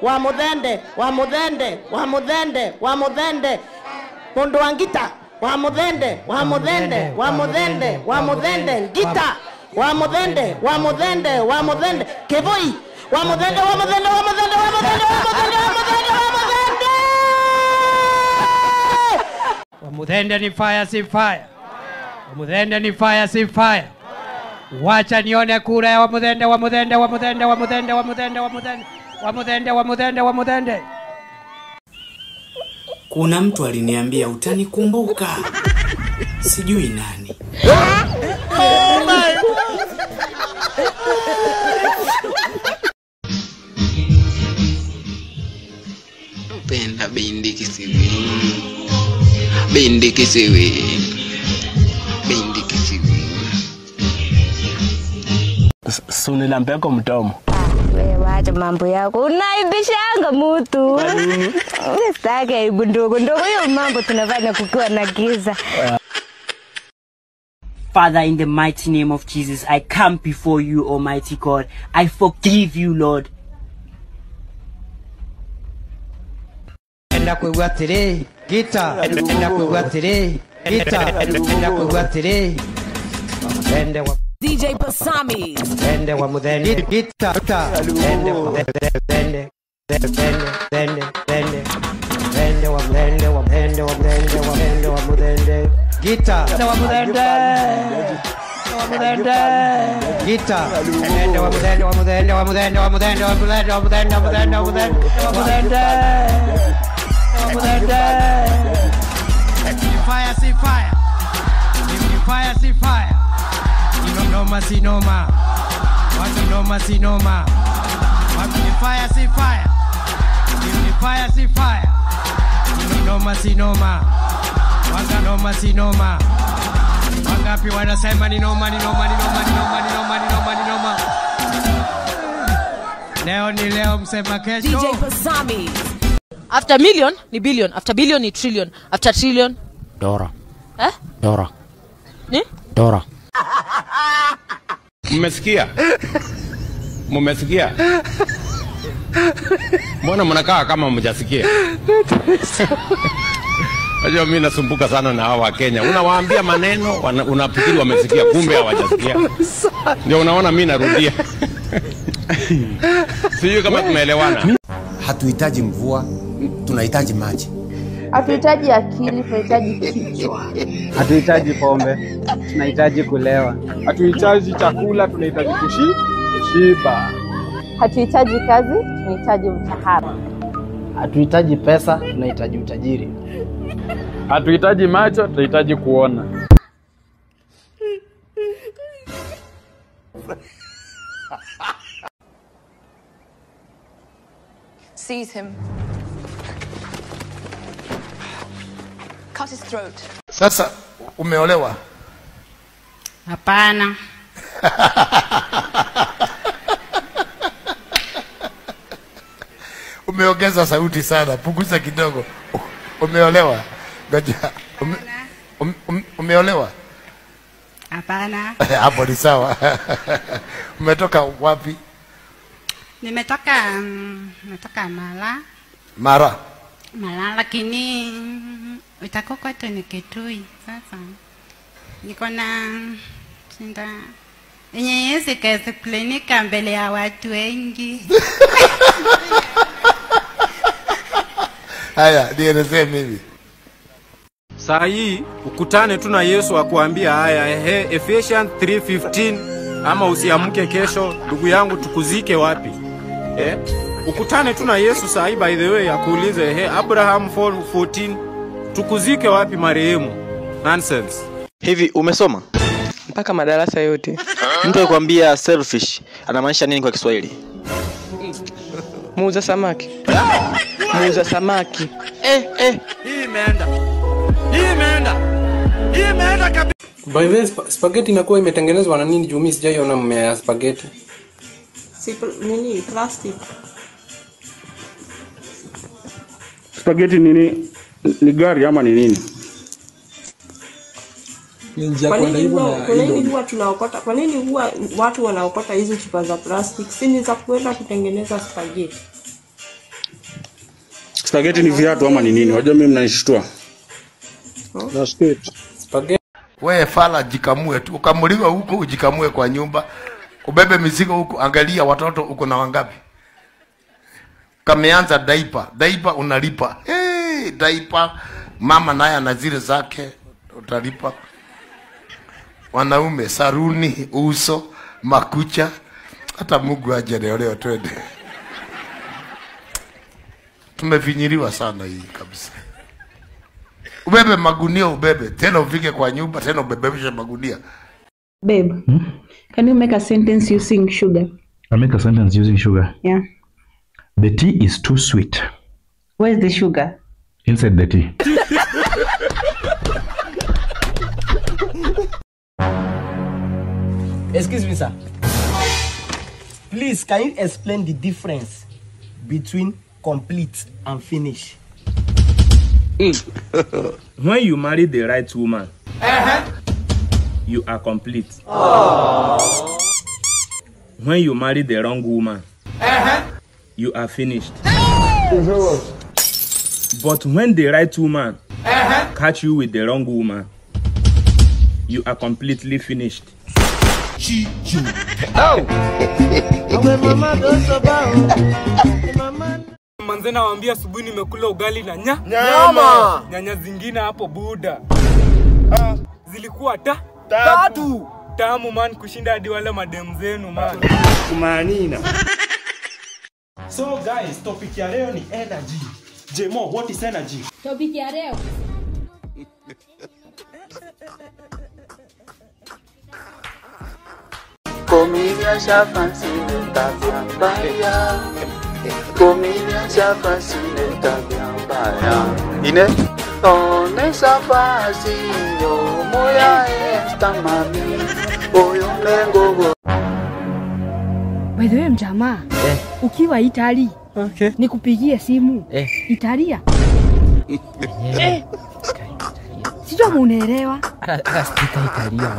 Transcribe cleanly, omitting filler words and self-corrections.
wa mudhende, wa mudhende, wa mudhende, wa mudhende. Mundu wangita, wa mudhende, wa mudhende, wa mudhende, wa mudhende, ngita, wa mudhende, wa mudhende, wa mudhende, kevoi, wa mudhende, wa mudhende, wa mudhende, wa mudhende, wa mudhende, wa mudhende, wa mudhende. Wa mudhende ni fire si fire. Wa mudhende ni fire si fire. Wacha nione kura ya wa mudhende, wa mudhende, wa mudhende, wa mudhende, wa mudhende, wa mudhende, wa mudhende, wa mudhende, wa mudhende. Kuna mtu aliniambia utanikumbuka. Sijui nani. Oh my Penda bindi kisiwi. Bindi kisiwi. Bindi kisiwi. Suni na mpeko mtomo. Wewe wacha mambo yako. Unaibishanga mtu. Wewe sitaki aibu ndogo ndogo, hiyo mambo tunafanya kukiwa na giza. Father, in the mighty name of Jesus, I come before you, Almighty God. I forgive you, Lord. Enda kuwatire gita, enda kuwatire gita, enda kuwatire. Ende wa DJ Pasami. ende wa mudhende gita, ende wa mudhende, ende wa mudhende, wa mudhende, wa mudhende, wa mudhende, wa mudhende gita, ende wa mudhende, wa mudhende gita, ende wa mudhende, wa mudhende, wa mudhende, wa mudhende, wa mudhende, wa mudhende, wa mudhende, wa mudhende, wa mudhende. Fire, see fire. Fire, see fire. Noma, see noma. What noma, see noma. What fire, see fire. Fire, see fire. Noma, see noma. What noma, see noma. Wangapi wanasema ni noma, ni noma, ni noma, ni noma, ni noma, ni noma, ni noma. Leo ni leo, msema kesho. DJ Pasami. After million ni billion, after billion ni trillion, after trillion Dora. eh? Dora. Ni? Dora. Mmesikia? Mmesikia? Mbona mnakaa kama mjasikia? Unajua mimi nasumbuka sana na hawa Kenya. Unawaambia maneno, unafikiri wamesikia, kumbe hawajasikia. Ndio unaona mimi narudia. Sijui kama tumeelewana. Hatuhitaji mvua, tunahitaji maji. Hatuhitaji akili, tunahitaji kichwa. Hatuhitaji pombe, tunahitaji kulewa. Hatuhitaji chakula, tunahitaji kushiba. Hatuhitaji kazi, tunahitaji mshahara. Hatuhitaji pesa, tunahitaji utajiri. Hatuhitaji macho, tunahitaji kuona. Seize him. Cut his throat. Sasa umeolewa? Hapana. Umeongeza sauti sana, punguza kidogo. Umeolewa? Ngoja. Umeolewa? Hapana. Hapo ni sawa. Umetoka wapi? Nimetoka Mara. Mara, lakini itakuwa tu ni Kitui. Sasa niko na shinda yenye yezi kazi klinika mbele ya watu wengi. Haya, nielezee mimi. Saa hii ukutane tu na Yesu akuambia haya, Ephesians 3:15, ama usiamke kesho ndugu yangu tukuzike wapi? Ukutane tu na Yesu saa hii, by the way, akuulize Abraham 4:14 tukuzike wapi marehemu? Nonsense. Hivi umesoma mpaka madarasa yote? Mtu akwambia selfish anamaanisha nini kwa Kiswahili? Muuza samaki. Muuza samaki. Hii imeenda. Kabisa. By the way, spaghetti inakuwa imetengenezwa na nini? Juu mimi sijaiona mmea ya spaghetti. Nini? Plastic. Spaghetti nini? Ni gari ama ni nini? Kwa nini huwa tunaokota? Kwa nini huwa watu wanaokota hizo chupa za plastic? Si ni za kuenda kutengeneza spaghetti. Spaghetti ni viatu ama ni nini? Wajua mimi mnanishtua. Na skate. Spaghetti. Wewe fala jikamue tu. Ukamuliwa huko ujikamue kwa nyumba. Ubebe mizigo huko, angalia watoto uko na wangapi. Kameanza diaper unalipa. Diaper mama naye ana zile zake utalipa. Wanaume saruni, uso, makucha, hata Mungu aje leo twende. Tumefinyiliwa sana hii kabisa. Ubebe magunia ubebe, tena ufike kwa nyumba, tena ubebeshe magunia. Babe, can you make a sentence using sugar? I make a sentence using sugar. Yeah. The tea is too sweet. Where's the sugar? Inside the tea. Excuse me, sir. Please, can you explain the difference between complete and finish? When you marry the right woman, you are complete. When you marry the wrong woman, you are finished. But when the right woman catch you with the wrong woman, you are completely finished. Manze nawaambia asubuhi nimekula ugali na nyama. Nyanya zingine hapo buda. Zilikuwa tatu. Tamu man kushinda hadi wale madem zenu man. Kumanina. So guys, topic ya leo ni energy. Jemo, what is energy? Topic ya leo. Comida ya fascina tabia. Comida ya fascina tabia. Ine one safasi yo moya esta mami. Oyo mengo. Wewe mjamaa, ukiwa Italy, nikupigie simu. Italia. Sijui munaelewa. Ala stika Italia.